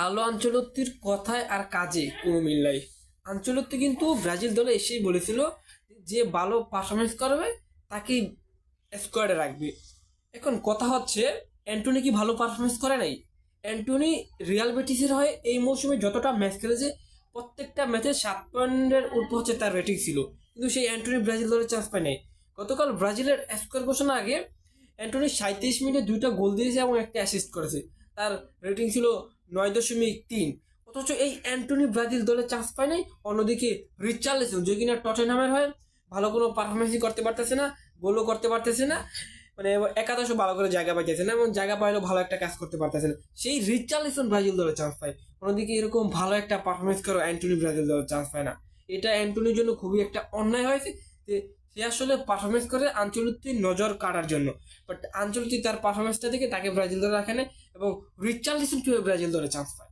Carlo আনচেলত্তির কথায় আর কাজে কোনো মিল নাই। আনচেলত্তি কিন্তু ব্রাজিল দলে এসেই বলেছিল যে ভালো পারফরমেন্স করবে তাকেই স্কোয়াডে রাখবে। এখন কথা হচ্ছে, অ্যান্টনি কি ভালো পারফরমেন্স করে নাই? অ্যান্টনি রিয়াল বেটিসের হয়ে এই মৌসুমে যতটা ম্যাচ খেলেছে প্রত্যেকটা ম্যাচে 7 পয়েন্টের উপর হচ্ছে তার রেটিং ছিল, কিন্তু সেই অ্যান্টনি ব্রাজিল দলের চান্স পায় নাই। গতকাল ব্রাজিলের স্কোয়ার ঘোষণা আগে অ্যান্টনি 37 মিনিটে 2টা গোল দিয়েছে এবং একটা অ্যাসিস্ট করেছে। তার রেটিং ছিল 9.3। অথচ এই অ্যান্টনি ব্রাজিল দলে চান্স পায় নাই। অন্যদিকে রিচার্লিসন, যে কিনা টটেনহামের হয়ে ভালো কোনো পারফরমেন্সই করতে পারতেছে না, গোলও করতে পারতেছে না, মানে একাদশও ভালো করে জায়গা পাইতেছে না এবং জায়গা পাইলেও ভালো একটা কাজ করতে পারতেছে না, সেই রিচার্লিসন ব্রাজিল দলে চান্স পায়। অন্যদিকে এরকম ভালো একটা পারফরমেন্স করে অ্যান্টনি ব্রাজিল দলে চান্স পায় না। এটা অ্যান্টনির জন্য খুবই একটা অন্যায় হয়েছে যে সে আসলে পারফরমেন্স করে আঞ্চলিকটির নজর কাটার জন্য, বাট আঞ্চলিক তার পারফরমেন্সটা দেখে তাকে ব্রাজিল দলে রাখে না এবং রিচার্লিসন কিভাবে ব্রাজিল দলে চান্স পায়।